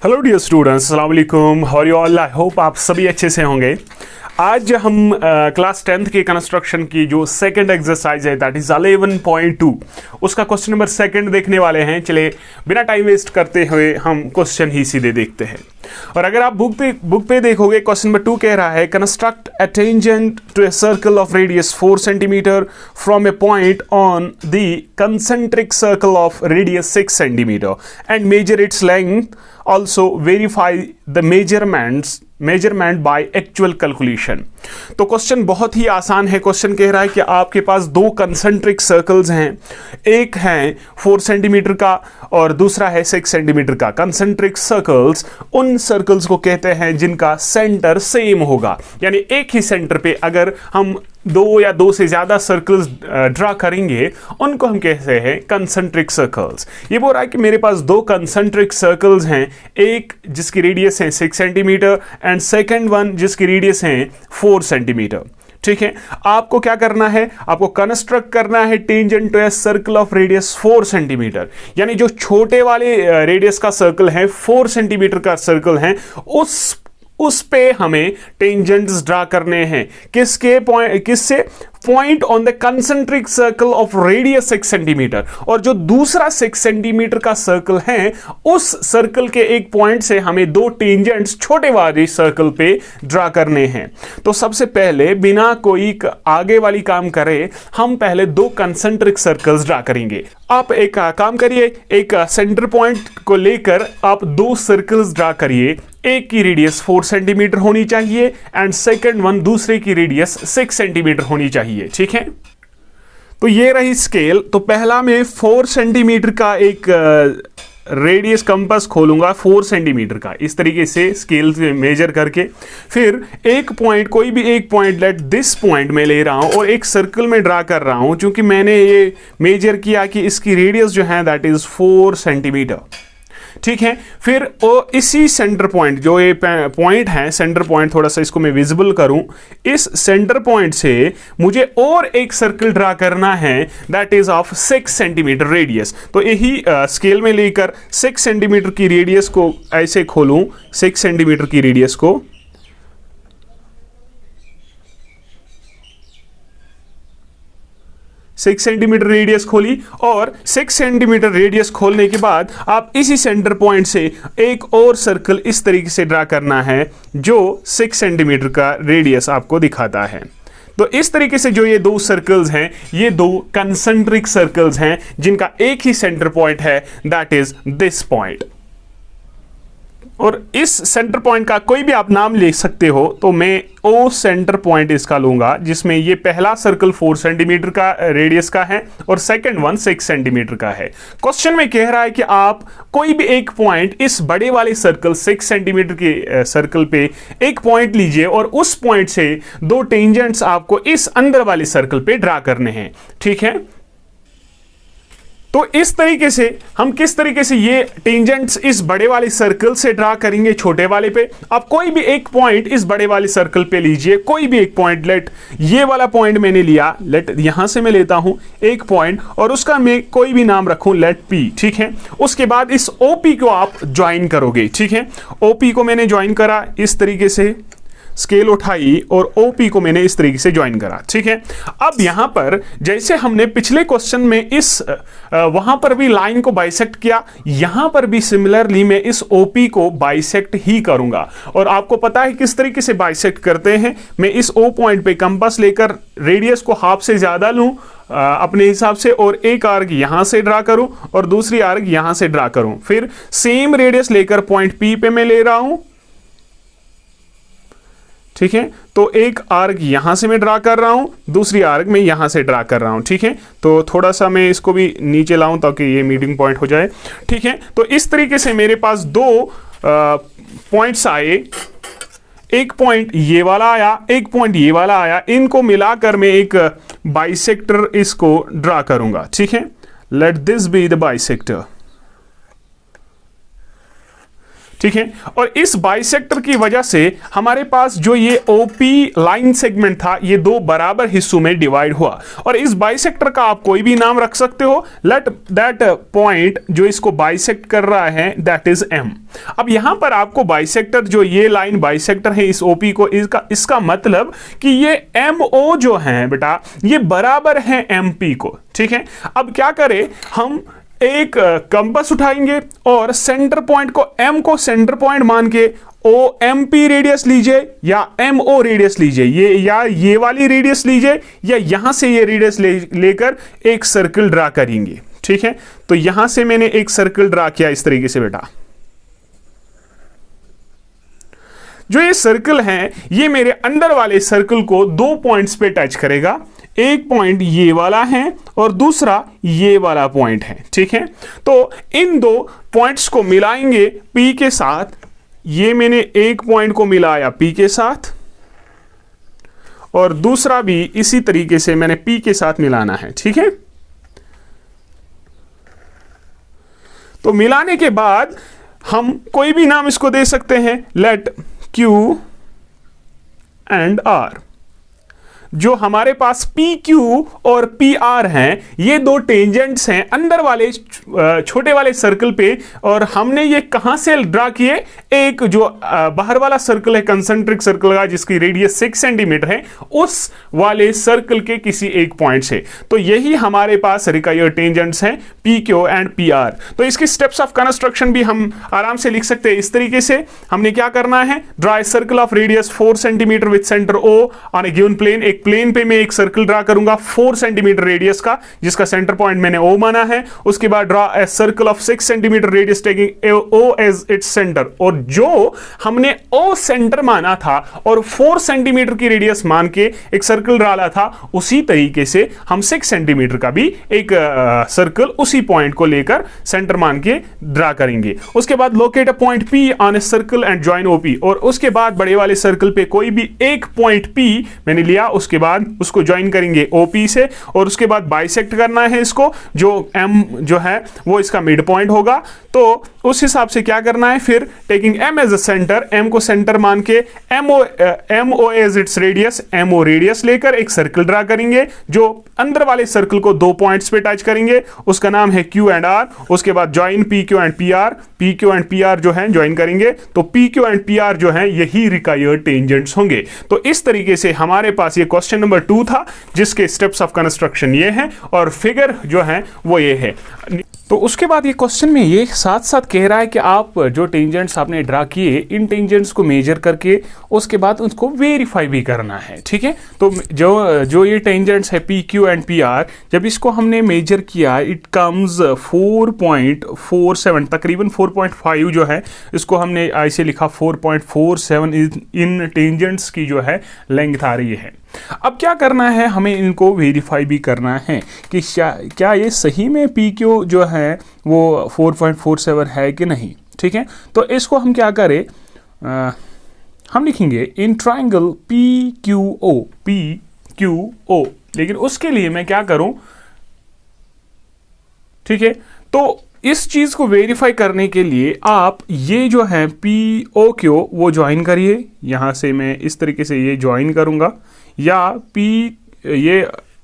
Hello dear students, अस्सलाम वालेकुम। How are you all? I hope आप सभी अच्छे से होंगे। आज हम क्लास 10th के कंस्ट्रक्शन की जो सेकंड एक्सरसाइज है दैट इज 11.2 उसका क्वेश्चन नंबर सेकंड देखने वाले हैं। चले बिना टाइम वेस्ट करते हुए हम क्वेश्चन ही सीधे देखते हैं। और अगर आप बुक पे देखोगे, क्वेश्चन नंबर 2 कह रहा है construct a tangent to a circle of radius 4 centimetre from a point on the concentric circle of radius 6 centimetre and measure its length. Also verify the measurement by actual calculation। तो question बहुत ही आसान है। Question कह रहा है कि आपके पास दो कंसेंट्रिक सर्कल्स हैं, एक है 4 सेंटीमीटर का और दूसरा है 6 सेंटीमीटर का। कंसेंट्रिक सर्कल्स उन सर्कल्स को कहते हैं जिनका सेंटर सेम होगा, यानी एक ही सेंटर पे अगर हम दो या दो से ज्यादा सर्कल्स ड्रा करेंगे उनको हम कहते हैं कंसेंट्रिक सर्कल्स। ये बोल रहा है कि मेरे पास दो कंसेंट्रिक सर्कल्स हैं, एक जिसकी रेडियस है 6 सेंटीमीटर एंड सेकेंड वन जिसकी रेडियस है 4 सेंटीमीटर। ठीक है, आपको क्या करना है? आपको कंस्ट्रक्ट करना है tangent to a circle of radius 4 centimetre, यानी जो छोटे वाले रेडियस का सर्कल है, 4 सेंटीमीटर का सर्कल है, उस पे हमें टेंजेंट्स ड्रा करने हैं। किससे? Point on the concentric circle of radius 6 centimetre. और जो दूसरा 6 सेंटीमीटर का सर्कल है, उस सर्कल के एक पॉइंट से हमें दो टेंजेंट्स छोटे वाले सर्कल पे ड्रा करने हैं। तो सबसे पहले बिना कोई आगे वाली काम करे हम पहले दो कंसेंट्रिक सर्कल्स ड्रा करेंगे। आप एक काम करिए, एक सेंटर पॉइंट को लेकर आप दो सर्कल्स ड्रा करिए। एक की रेडियस 4 सेंटीमीटर होनी चाहिए एंड सेकंड वन दूसरे की रेडियस 6 सेंटीमीटर होनी चाहिए। ठीक है, तो ये रही स्केल। तो पहला मैं 4 सेंटीमीटर का एक रेडियस कंपास खोलूंगा, 4 सेंटीमीटर का, इस तरीके से स्केल से मेजर करके। फिर एक पॉइंट, कोई भी एक पॉइंट, लेट दिस पॉइंट मैं ले रहा हूं और एक सर्कल में ड्रा कर रहा हूं, क्योंकि मैंने ये मेजर किया कि इसकी रेडियस जो है दैट इज 4 सेंटीमीटर। ठीक है, फिर इसी सेंटर पॉइंट, जो ये पॉइंट है सेंटर पॉइंट, थोड़ा सा इसको मैं विजिबल करूं, इस सेंटर पॉइंट से मुझे और एक सर्कल ड्रा करना है that is of 6 centimetre radius. तो यही स्केल में लेकर 6 सेंटीमीटर की रेडियस को ऐसे खोलूं, 6 सेंटीमीटर की रेडियस को, सिक्स सेंटीमीटर रेडियस खोली और 6 सेंटीमीटर रेडियस खोलने के बाद आप इसी सेंटर पॉइंट से एक और सर्कल इस तरीके से ड्रा करना है जो 6 सेंटीमीटर का रेडियस आपको दिखाता है। तो इस तरीके से जो ये दो सर्कल्स हैं, ये दो कंसेंट्रिक सर्कल्स हैं जिनका एक ही सेंटर पॉइंट है दैट इज दिस पॉइंट। और इस सेंटर पॉइंट का कोई भी आप नाम ले सकते हो। तो मैं ओ सेंटर पॉइंट इसका लूंगा, जिसमें ये पहला सर्कल 4 सेंटीमीटर का रेडियस का है और सेकंड वन 6 सेंटीमीटर का है। क्वेश्चन में कह रहा है कि आप कोई भी एक पॉइंट इस बड़े वाले सर्कल 6 सेंटीमीटर के सर्कल पे एक पॉइंट लीजिए और उस पॉइंट से दो टेंजेंट्स आपको इस अंदर वाले सर्कल पे ड्रा करने हैं। ठीक है, तो इस तरीके से हम किस तरीके से ये टेंजेंट्स इस बड़े वाले सर्कल से ड्रा करेंगे छोटे वाले पे। आप कोई भी एक पॉइंट इस बड़े वाले सर्कल पे लीजिए, कोई भी एक पॉइंट, लेट ये वाला पॉइंट मैंने लिया, लेट यहां से मैं लेता हूं एक पॉइंट और उसका मैं कोई भी नाम रखूं, लेट पी। ठीक है, उसके बाद इस ओपी को आप ज्वाइन करोगे। ठीक है, ओपी को मैंने ज्वाइन करा, इस तरीके से स्केल उठाई और ओपी को मैंने इस तरीके से ज्वाइन करा। ठीक है, अब यहां पर जैसे हमने पिछले क्वेश्चन में इस वहां पर भी लाइन को बाइसेक्ट किया, यहां पर भी सिमिलरली मैं इस ओपी को बाइसेक्ट ही करूंगा। और आपको पता है किस तरीके से बाइसेक्ट करते हैं। मैं इस ओ पॉइंट पे कंपास लेकर रेडियस को हाफ से ज्यादा लूं अपने हिसाब से और एक आर्क यहां से ड्रा करूं और दूसरी आर्क यहां से ड्रा करूं। फिर सेम रेडियस लेकर पॉइंट पी पे मैं ले रहा हूं। ठीक है, तो एक आर्क यहां से मैं ड्रा कर रहा हूं, दूसरी आर्क मैं यहां से ड्रा कर रहा हूं। ठीक है, तो थोड़ा सा मैं इसको भी नीचे लाऊं ताकि ये मीटिंग पॉइंट हो जाए। ठीक है, तो इस तरीके से मेरे पास दो पॉइंट्स आए, एक पॉइंट ये वाला आया, एक पॉइंट ये वाला आया, इनको मिलाकर मैं एक बाइसेक्टर इसको ड्रा करूंगा। ठीक है, let this be the bisector. ठीक है। और इस बाइसेक्टर की वजह से हमारे पास जो ये ओपी लाइन सेगमेंट था ये दो बराबर हिस्सों में डिवाइड हुआ, और इस बाइसेक्टर का आप कोई भी नाम रख सकते हो। लेट दैट पॉइंट जो इसको बाइसेक्ट कर रहा है दैट इज एम। अब यहां पर आपको बाइसेक्टर, जो ये लाइन बाइसेक्टर है इस ओपी को, इसका मतलब कि ये एम ओ जो है बेटा ये बराबर है एम पी को, ठीक है। अब क्या करें, हम एक कंपास उठाएंगे और सेंटर पॉइंट को एम को सेंटर पॉइंट मान के ओ एम पी रेडियस लीजिए या एम ओ रेडियस लीजिए, ये वाली रेडियस लीजिए या यहां से ये रेडियस लेकर एक सर्कल ड्रा करेंगे, ठीक है। तो यहां से मैंने एक सर्कल ड्रा किया इस तरीके से बेटा। जो ये सर्कल है ये मेरे अंदर वाले सर्कल को दो पॉइंट्स पे टच करेगा। एक पॉइंट ये वाला है और दूसरा ये वाला पॉइंट है, ठीक है। तो इन दो पॉइंट्स को मिलाएंगे P के साथ। ये मैंने एक पॉइंट को मिलाया P के साथ और दूसरा भी इसी तरीके से मैंने P के साथ मिलाना है, ठीक है। तो मिलाने के बाद हम कोई भी नाम इसको दे सकते हैं, लेट Q एंड R। जो हमारे पास PQ और PR हैं ये दो टेंजेंट्स हैं अंदर वाले छोटे वाले सर्कल पे, और हमने ये कहां से ड्रा किए, एक जो बाहर वाला सर्कल है कंसेंट्रिक सर्कल का जिसकी रेडियस 6 सेंटीमीटर है, उस वाले सर्कल के किसी एक पॉइंट से। तो यही हमारे पास रिक्वायर्ड टेंजेंट्स हैं PQ एंड PR। तो इसके स्टेप्स ऑफ कंस्ट्रक्शन भी हम आराम से लिख सकते हैं इस तरीके से। हमने क्या करना है, draw a circle of radius 4 centimetre with centre O on a given plane. एक प्लेन पे मैं एक सर्कल ड्रा करूंगा 4 सेंटीमीटर रेडियस का जिसका सेंटर पॉइंट मैंने O माना है। उसके बाद draw a circle of 6 centimetre radius taking O as its centre, और जो हमने O सेंटर माना था और 4 सेंटीमीटर की रेडियस मान के एक सर्कल डाला था, उसी तरीके से हम 6 सेंटीमीटर का भी एक सर्कल उसी पॉइंट को लेकर सेंटर मान के ड्रा करेंगे। उसके बाद locate a point P on a circle and join OP, और उसके बाद बड़े वाले सर्कल पे कोई भी एक पॉइंट P मैंने लिया, उसके बाद उसको ज्वाइन करेंगे OP से, और उसके बाद बाइसेक्ट करना है इसको, जो M जो है वो इसका मिड पॉइंट होगा। तो उस हिसाब से क्या करना है, फिर taking M as a centre, M को सेंटर मान के MO as its radius, MO radius लेकर एक सर्कल ड्रा करेंगे जो अंदर वाले सर्कल को दो पॉइंट्स पे टच करेंगे, उसका नाम है Q एंड R। उसके बाद join PQ and PR, PQ and PR जो है ज्वाइन करेंगे, तो PQ एंड PR जो है यही रिक्वायर्ड टेंजेंट्स होंगे। तो इस तरीके से हमारे पास ये क्वेश्चन नंबर 2 था जिसके स्टेप्स ऑफ कंस्ट्रक्शन ये हैं और फिगर जो है वो ये है। तो उसके बाद ये क्वेश्चन में ये साथ साथ कह रहा है कि आप जो टेंजेंट्स आपने ड्रा किए इन टेंजेंट्स को मेजर करके उसके बाद उसको वेरीफाई भी करना है, ठीक है। तो जो ये टेंजेंट्स है PQ एंड PR, जब इसको हमने मेजर किया इट कम्स 4.47, तकरीबन 4.5 जो है इसको हमने ऐसे लिखा 4.47 इन टेंजेंट्स की जो है लेंथ आ रही है। अब क्या करना है, हमें इनको वेरीफाई भी करना है कि क्या ये सही में PQ जो है वो 4.47 है कि नहीं, ठीक है। तो इसको हम क्या करें, हम लिखेंगे इन ट्राइंगल PQO, लेकिन उसके लिए मैं क्या करूं, ठीक है। तो इस चीज को वेरीफाई करने के लिए आप ये जो है POQ वो ज्वाइन करिए, यहां से मैं इस तरीके से ये ज्वाइन करूंगा, या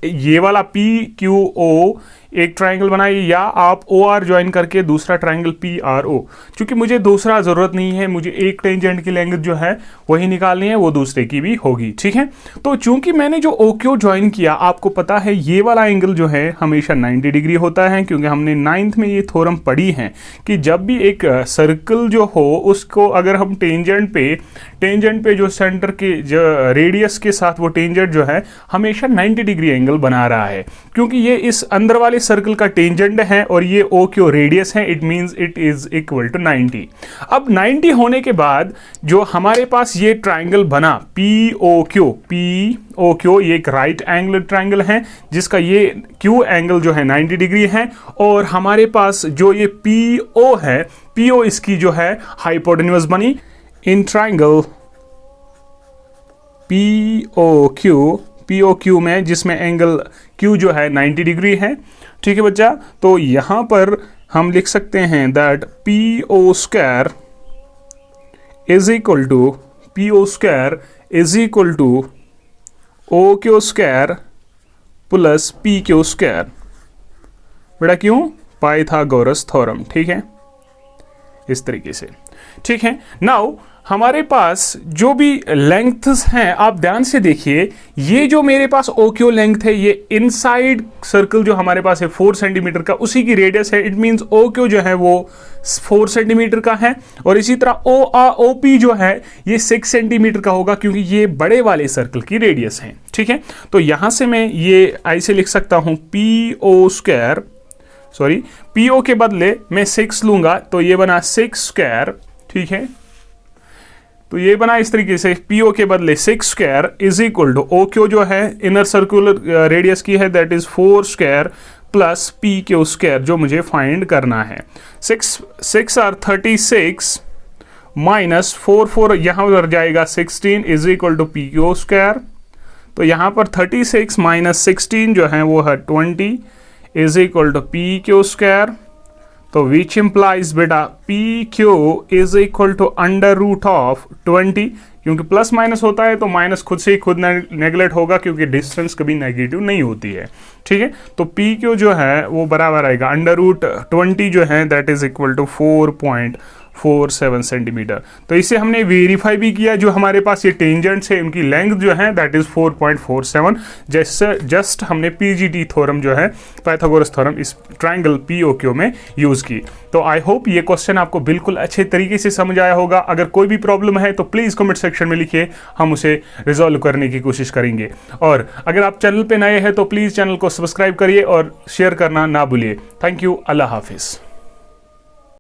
ये वाला PQO एक ट्रायंगल बनाइए, या आप OR ज्वाइन करके दूसरा ट्रायंगल PRO। क्योंकि मुझे दूसरा ज़रूरत नहीं है, मुझे एक टेंजेंट की लेंथ जो है वही निकालनी है, वो दूसरे की भी होगी, ठीक है। तो चूंकि मैंने जो OQ ज्वाइन किया, आपको पता है ये वाला एंगल जो है हमेशा 90 डिग्री होता है, क्योंकि हमने 9th में ये थ्योरम पढ़ी है कि जब भी एक सर्कल जो हो उसको अगर हम टेंजेंट पे जो सेंटर के जो रेडियस के साथ वो टेंजेंट जो है हमेशा 90 डिग्री एंगल बना रहा है, क्योंकि ये इस अंदर वाले सर्कल का टेंजेंट है और ये OQ रेडियस है, it means it is equal to 90। अब 90 होने के बाद जो हमारे पास ये ट्रायंगल बना POQ, ये एक राइट एंगल ट्रायंगल है जिसका ये Q एंगल जो है 90 डिग्री है, और हमारे पास जो ये PO है, PO इसकी जो है हाइपोटेन्यूज बनी इन ट्रायंगल POQ में, जिसमें एंगल Q जो है 90 डिग्री है, ठीक है बच्चा। तो यहां पर हम लिख सकते हैं that PO square is equal to P O square is equal to O Q square plus P Q square. बेटा क्यों? Pythagoras theorem. ठीक है, इस तरीके से। ठीक है, नाउ हमारे पास जो भी लेंथ्स हैं आप ध्यान से देखिए, ये जो मेरे पास ओ क्यू लेंथ है, ये इनसाइड सर्कल जो हमारे पास है 4 सेंटीमीटर का, उसी की रेडियस है। इट मींस ओ क्यू जो है वो 4 सेंटीमीटर का है, और इसी तरह ओ पी जो है ये 6 सेंटीमीटर का होगा, क्योंकि ये बड़े वाले सर्कल की रेडियस है। ठीक है, तो यहां से मैं ये ऐसे लिख सकता हूं P O square, sorry P O के बदले मैं 6 लूंगा, तो ये बना 6 स्क्वायर। ठीक है, तो ये बना इस तरीके से, पीओ के बदले 6 square is equal to O Q जो है इनर सर्कुलर रेडियस की है, that is 4 square plus P Q square, जो मुझे फाइंड करना है। 6 आर 36 माइनस 4 यहां पर जाएगा 16 is equal to P Q square. तो यहां पर 36 माइनस 16 जो है वो है 20 is equal to P Q square. तो विच इम्प्लाइज बेटा P Q is equal to under root of 20, क्योंकि प्लस माइनस होता है तो माइनस खुद से ही खुद नेगलेक्ट होगा, क्योंकि डिस्टेंस कभी नेगेटिव नहीं होती है। ठीक है, तो पी क्यू जो है वो बराबर आएगा अंडर रूट 20 जो है that is equal to 4.47 centimetre. तो इसे हमने वेरीफाई भी किया, जो हमारे पास ये टेंजेंट्स है उनकी लेंथ जो है दैट इज 4.47, जस्ट हमने पीजीटी थ्योरम जो है पाइथागोरस थ्योरम इस ट्राइंगल पीओक्यू में यूज की। तो आई होप ये क्वेश्चन आपको बिल्कुल अच्छे तरीके से समझ आया होगा। अगर कोई भी प्रॉब्लम है तो प्लीज कमेंट सेक्शन में लिखिए, हम उसे रिजॉल्व करने की कोशिश करेंगे। और अगर आप चैनल पे नए हैं तो प्लीज चैनल को सब्सक्राइब करिए और शेयर करना ना भूलिए। Thank you, Allah Hafiz.